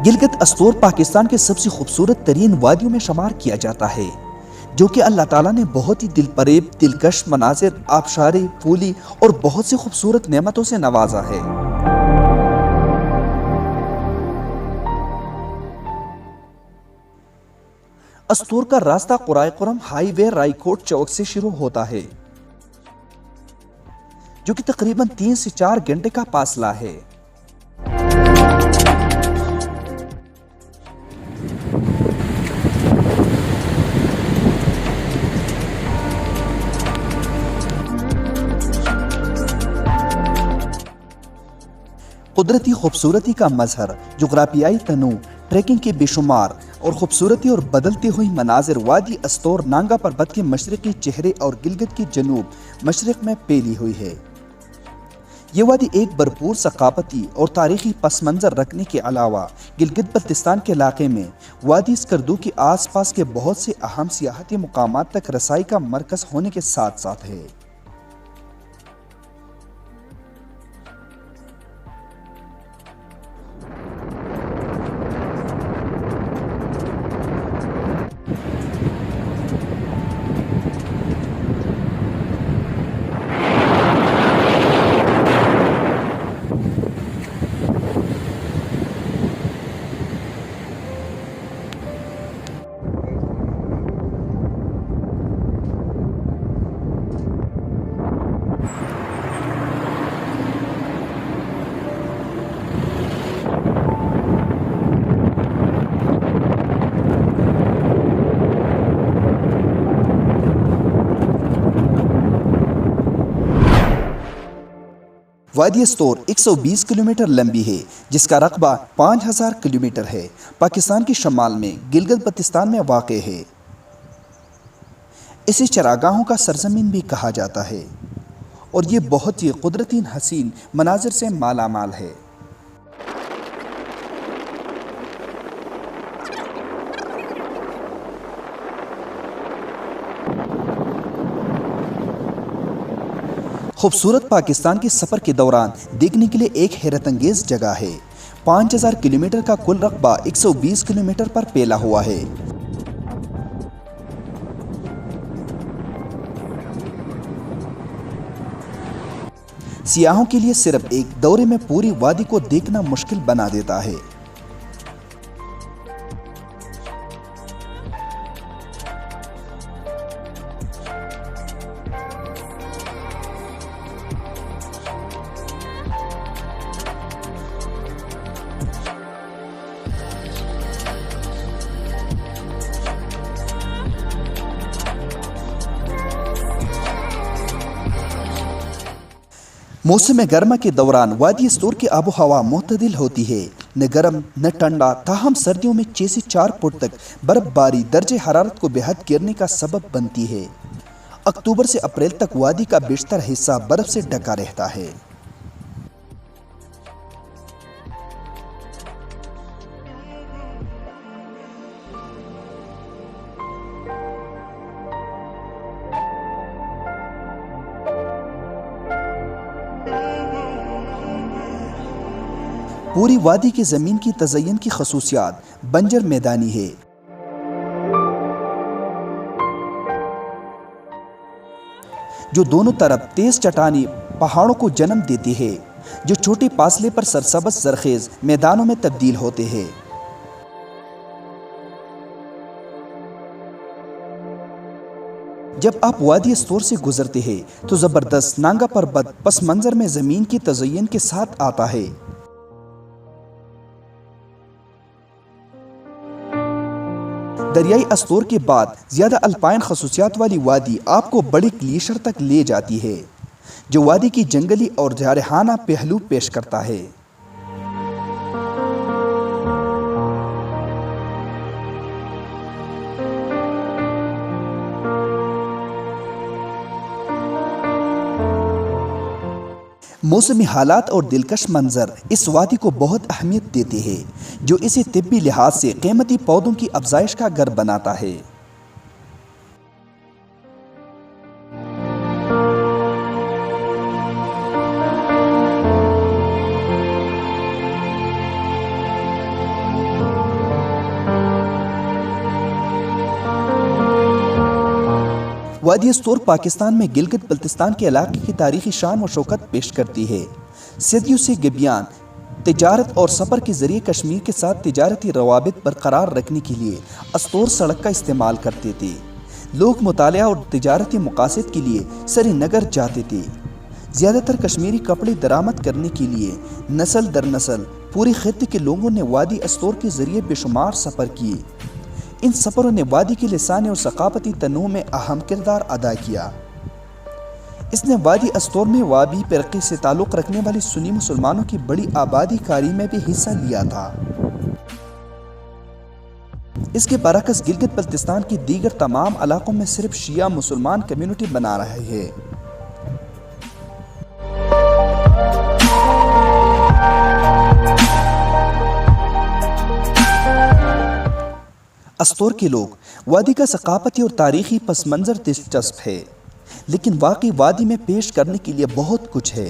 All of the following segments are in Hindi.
गिलगित अस्तोर पाकिस्तान के सबसे खूबसूरत तरीन वादियों में शुमार किया जाता है, जो कि अल्लाह ताला ने बहुत ही दिलपरेब, दिलकश मनाजिर, आबशारें, फूली और बहुत सी खूबसूरत नेमतों से नवाजा है। अस्तोर का रास्ता कुराय-कुरम हाईवे रायकोट चौक से शुरू होता है, जो कि तकरीबन 3 से 4 घंटे का फासला है। कुदरती खूबसूरती का मजहर, जुग्राफियाई तनू, ट्रैकिंग के बेशुमार और खूबसूरती और बदलती हुई मनाजिर वादी अस्तोर नांगा पर्वत के मशरकी चेहरे और गिलगित की जनूब मशरक में फैली हुई है। ये वादी एक भरपूर सकाफती और तारीखी पस मंजर रखने के अलावा गिलगित बल्तिस्तान के इलाके में वादी स्कर्दू के आस पास के बहुत से अहम सियाहती मुकामात तक रसाई का मरकज होने के साथ साथ है। वादी अस्तोर 120 किलोमीटर लंबी है, जिसका रकबा 5000 किलोमीटर है। पाकिस्तान की शमाल में गिलगित बल्तिस्तान में वाक़ है। इसे चरागाहों का सरजमीन भी कहा जाता है और ये बहुत ही कुदरती हसीन मनाजिर से मालामाल है। खूबसूरत पाकिस्तान के सफ़र के दौरान देखने के लिए एक हैरत अंगेज जगह है। 5000 किलोमीटर का कुल रकबा 120 किलोमीटर पर फैला हुआ है। सियाहों के लिए सिर्फ एक दौरे में पूरी वादी को देखना मुश्किल बना देता है। मौसम गर्मा के दौरान वादी अस्तोर की आबो हवा मुतदिल होती है, न गर्म न ठंडा। ताहम सर्दियों में 6 से 4 फुट तक बर्फबारी दर्जे हरारत को बेहद गिरने का सबब बनती है। अक्टूबर से अप्रैल तक वादी का बेशतर हिस्सा बर्फ से ढका रहता है। पूरी वादी की ज़मीन की तज़य्युन की खसूसियात बंजर मैदानी है, जो दोनों तरफ तेज चट्टानी पहाड़ों को जन्म देती है, जो छोटे फासले पर सरसब्ज़ ज़रखेज़ मैदानों में तब्दील होते हैं। जब आप वादी अस्तोर से गुजरते हैं तो ज़बरदस्त नांगा पर्वत पस मंजर में ज़मीन की तज़य्युन के साथ आता है। दरियाई अस्तोर के बाद ज़्यादा अल्पाइन खसूसियात वाली वादी आपको बड़ी ग्लेशियर तक ले जाती है, जो वादी की जंगली और जारहाना पहलू पेश करता है। मौसमी हालात और दिलकश मंजर इस वादी को बहुत अहमियत देते हैं, जो इसे तिब्बी लिहाज से कीमती पौधों की अफजाइश का घर बनाता है। वादी अस्तोर पाकिस्तान में गिलगित बल्तिस्तान के इलाके की तारीखी शान व शौकत पेश करती है। सदियों से गिबियान तिजारत और सफ़र के जरिए कश्मीर के साथ तिजारती रवाबित बरकरार रखने के लिए अस्तोर सड़क का इस्तेमाल करते थे। लोग मुतालिया और तिजारती मकासद के लिए श्रीनगर जाते थे। ज़्यादातर कश्मीरी कपड़े दरामद करने के लिए नस्ल दर नस्ल पूरे खित्ते के लोगों ने वादी अस्तोर के जरिए बेशुमार सफ़र किए। इन सफ़रों ने वादी के लिसानी और सकाफती तनों में अहम किरदार अदा किया। इसने वादी अस्तोर में वाबी फ़िरक़े से ताल्लुक़ रखने वाली सुन्नी मुसलमानों की बड़ी आबादी कारी में भी हिस्सा लिया था। इसके बरअक्स गिलगित बल्तिस्तान की दीगर तमाम इलाकों में सिर्फ शिया मुसलमान कम्युनिटी बना रहे हैं। अस्तोर के लोग वादी का सकाफती और तारीखी पस मंज़र दिलचस्प है, लेकिन वाकई वादी में पेश करने के लिए बहुत कुछ है।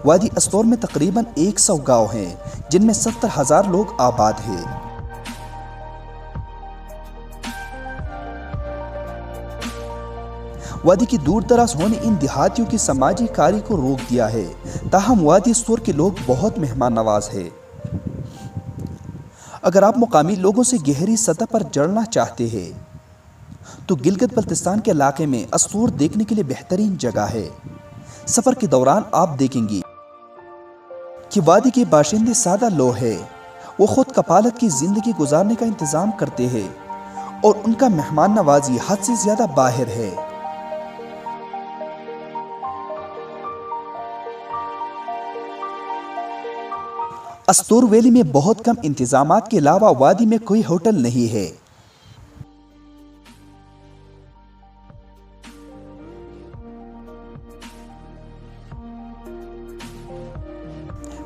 वादी अस्तोर में तकरीबन 100 गांव हैं, जिनमें 70,000 लोग आबाद हैं। वादी की दूर दराज होने इन देहातियों की समाजी कारी को रोक दिया है। ताहम वादी अस्तोर के लोग बहुत मेहमान नवाज है। अगर आप मुकामी लोगों से गहरी सतह पर जुड़ना चाहते हैं तो गिलगित बल्तिस्तान के इलाके में अस्तोर देखने के लिए बेहतरीन जगह है। सफ़र के दौरान आप देखेंगे कि वादी के बाशिंदे सादा लोग हैं। वो खुद कपालत की ज़िंदगी गुजारने का इंतज़ाम करते हैं और उनका मेहमान नवाजी हद से ज़्यादा बाहर है। अस्तोर वैली में बहुत कम इंतजामात के अलावा वादी में कोई होटल नहीं है।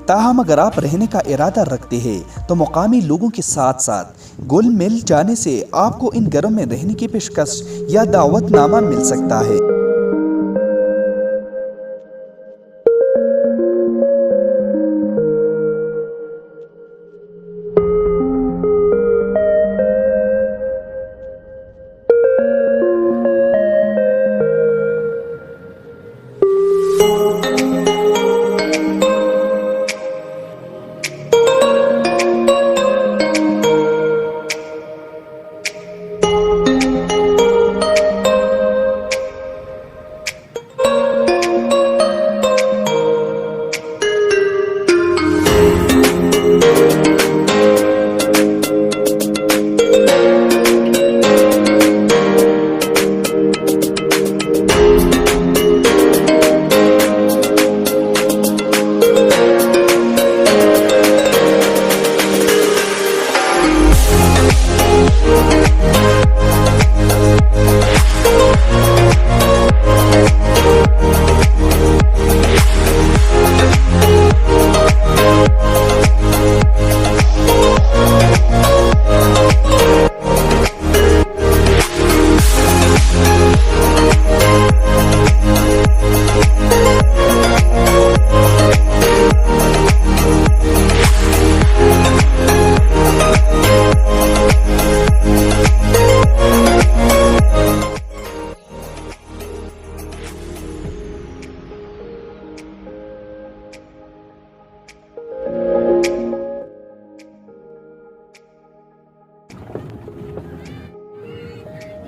ताहम अगर आप रहने का इरादा रखते हैं तो मुकामी लोगों के साथ साथ घुल मिल जाने से आपको इन घरों में रहने की पेशकश या दावतनामा मिल सकता है।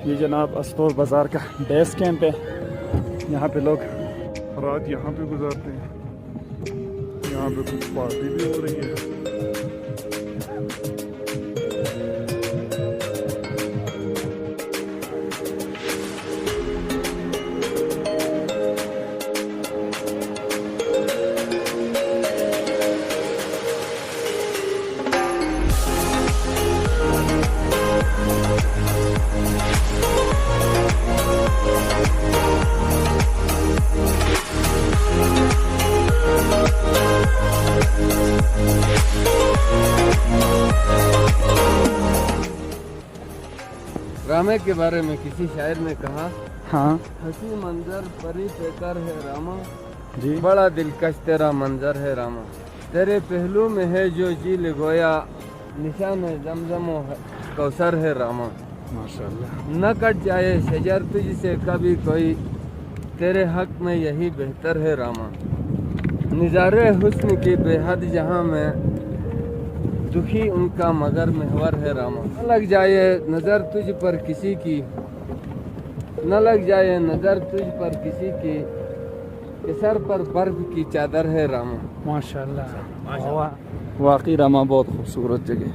ये जनाब अस्तोर बाज़ार का बेस कैंप है। यहाँ पे लोग रात यहाँ पे गुजारते हैं। यहाँ पे कुछ पार्टी भी हो रही है। रामे के बारे में किसी शायर ने कहा, हाँ हंसी मंजर परी पेकर है रामा, जी। बड़ा दिलकश तेरा मंजर है रामा, तेरे पहलू में है जो झील गोया, निशान जमजम कौसर है रामा, माशाल्लाह। न कट जाए शजर तुझसे कभी कोई, तेरे हक में यही बेहतर है रामा, निज़ारे हुस्न की बेहद जहाँ में, दुखी उनका मगर महवर है रामा, न लग जाए नज़र तुझ पर किसी की, न लग जाए नज़र तुझ पर किसी की, कि सर पर बर्फ की चादर है रामा। माशाल्लाह। वाकई रामा बहुत खूबसूरत जगह।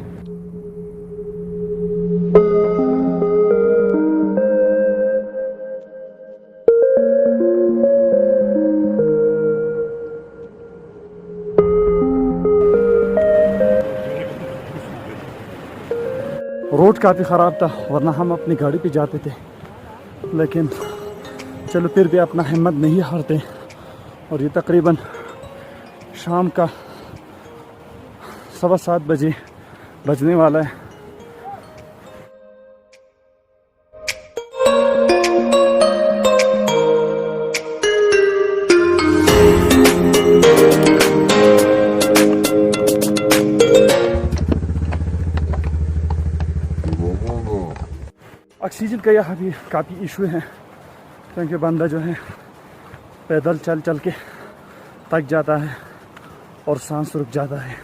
रोड काफ़ी ख़राब था, वरना हम अपनी गाड़ी पे जाते थे, लेकिन चलो फिर भी अपना हिम्मत नहीं हारते। और ये तकरीबन शाम का 7:15 बजे बजने वाला है। ऑक्सीजन का यहाँ भी काफ़ी इशू है, क्योंकि बंदा जो है पैदल चल चल के थक जाता है और सांस रुक जाता है।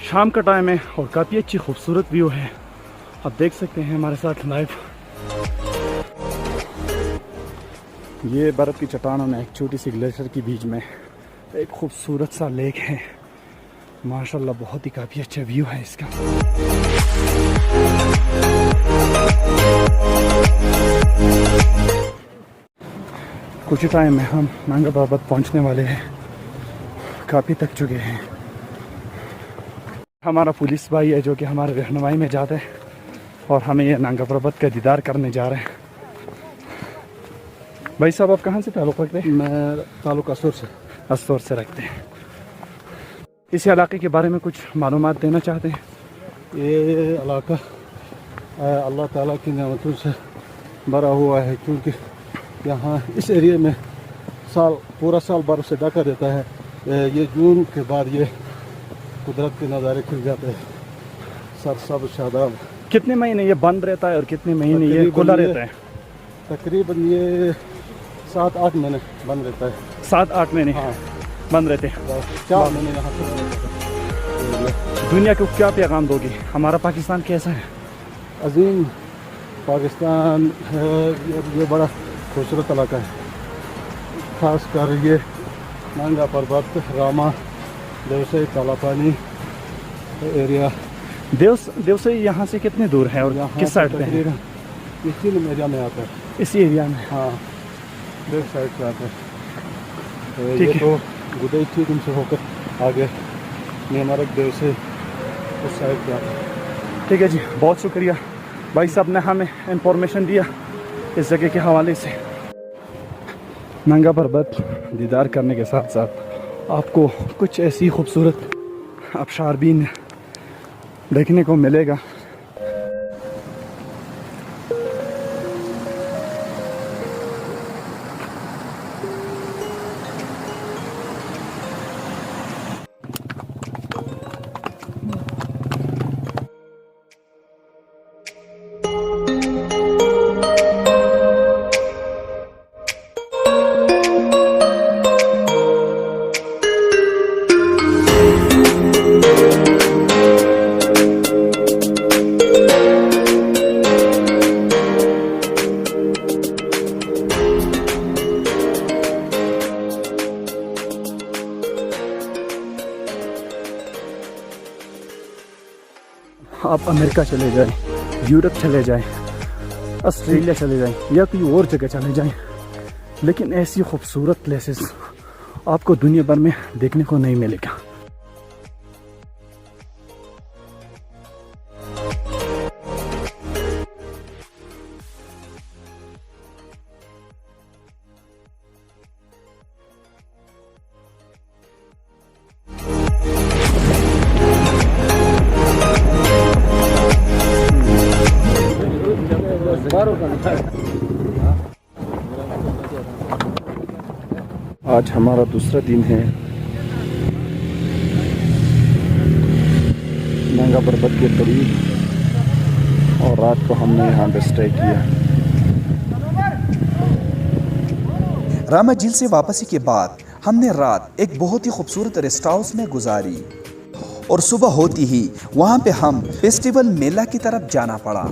शाम का टाइम है और काफ़ी अच्छी खूबसूरत व्यू है, आप देख सकते हैं हमारे साथ लाइव। ये बर्फ़ की चट्टानों में एक छोटी सी ग्लेशियर के बीच में एक खूबसूरत सा लेक है, माशाल्लाह बहुत ही काफ़ी अच्छा व्यू है इसका। कुछ ही टाइम में हम नांगा पर्वत पहुंचने वाले हैं, काफ़ी थक चुके हैं। हमारा पुलिस भाई है जो कि हमारे रहनुमाई में जाते हैं और हमें ये नांगा पर्वत का दीदार करने जा रहे हैं। भाई साहब आप कहाँ से ताल्लुक़ रखते हैं? मैं ताल्लुक़ अस्तौर से रखते हैं। इस इलाके के बारे में कुछ मालूमात देना चाहते हैं? ये इलाका अल्लाह ताला की नेमतों से भरा हुआ है, क्योंकि यहाँ इस एरिया में पूरा साल बर्फ़ से ढका रहता है। ये जून के बाद ये कुदरत के नज़ारे खिल जाते हैं, सरसब शादाब। कितने महीने ये बंद रहता है और कितने महीने ये खुला रहता है? तकरीबन ये 7-8 महीने बंद रहता है। 7-8 महीने हाँ बंद रहते हैं। 4 महीने यहाँ से बंद रहता है। दुनिया को क्या पैगाम दोगी? हमारा पाकिस्तान कैसा है? अजीम पाकिस्तान है, ये बड़ा खूबसूरत इलाका है, ख़ास कर ये नांगा पर्वत, रामा, देवसई, कालापानी एरिया। देवसई यहाँ से कितने दूर है और किस साइड पे है? इसी एरिया में आता है। इसी एरिया में? हाँ, बैक साइड पे आता है। ठीक ये है। तो गुदई थी तुमसे होकर आगे नियमारक देव से उस साइड पे आता है। ठीक है जी, बहुत शुक्रिया भाई साहब ने हमें इंफॉर्मेशन दिया इस जगह के हवाले से। नांगा पर्वत दीदार करने के साथ साथ आपको कुछ ऐसी खूबसूरत आबशार भी देखने को मिलेगा। आप अमेरिका चले जाएं, यूरोप चले जाएं, ऑस्ट्रेलिया चले जाएं या कोई और जगह चले जाएं, लेकिन ऐसी खूबसूरत प्लेसेस आपको दुनिया भर में देखने को नहीं मिलेगा। आज हमारा दूसरा दिन है नंगा पर्वत के करीब और रात को हमने यहाँ पे स्टे किया। रामा झील से वापसी के बाद हमने रात एक बहुत ही खूबसूरत रेस्ट हाउस में गुजारी और सुबह होती ही वहाँ पे हम फेस्टिवल मेला की तरफ जाना पड़ा।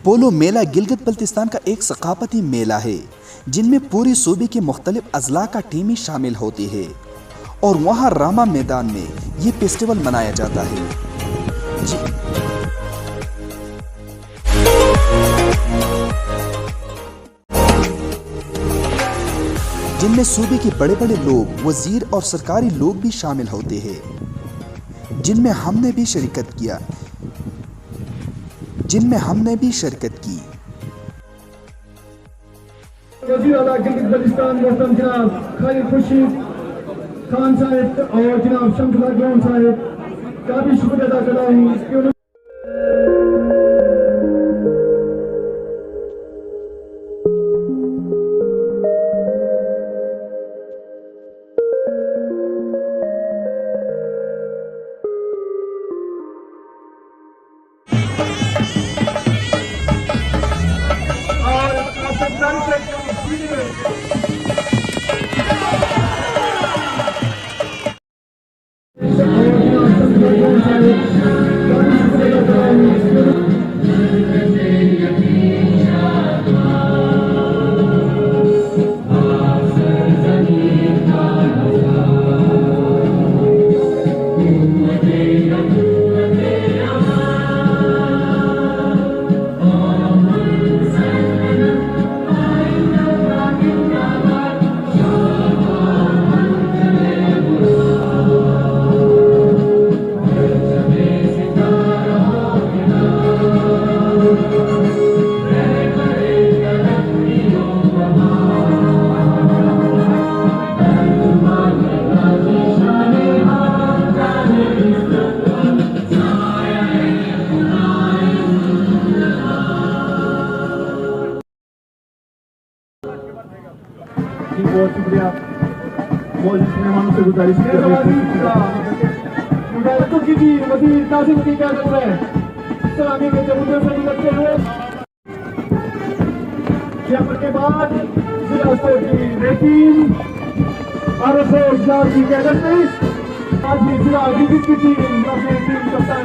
पोलो मेला गिलगित बल्तिस्तान का एक सकाफती मेला है जिनमें पूरी सूबे के मुख्तलिफ अजला का टीमें शामिल होती है और वहाँ रामा मैदान में ये फेस्टिवल मनाया जाता है। जिनमें सूबे के बड़े बड़े लोग, वजीर और सरकारी लोग भी शामिल होते हैं, जिनमें हमने भी शिरकत की। वज़ीर आला गिलगित बल्तिस्तान मोहतरम जनाब खालिद खुर्शीद खान साहब और जनाब शमसुल्लाह अकरम साहब का भी शुक्रिया अदा करता हूँ कि उन्होंने बहुत शुक्रिया। मौजूद मेहमानों से गुजारिश वज़ीर कासिम की क़यादत में सलामी के चबूतरे से निकलते हुए के बाद जिला स्तर की रेटिंग RSO इजलास की क़यादत में आज भी जिला गिलगित की टीम अपने टीम कप्तान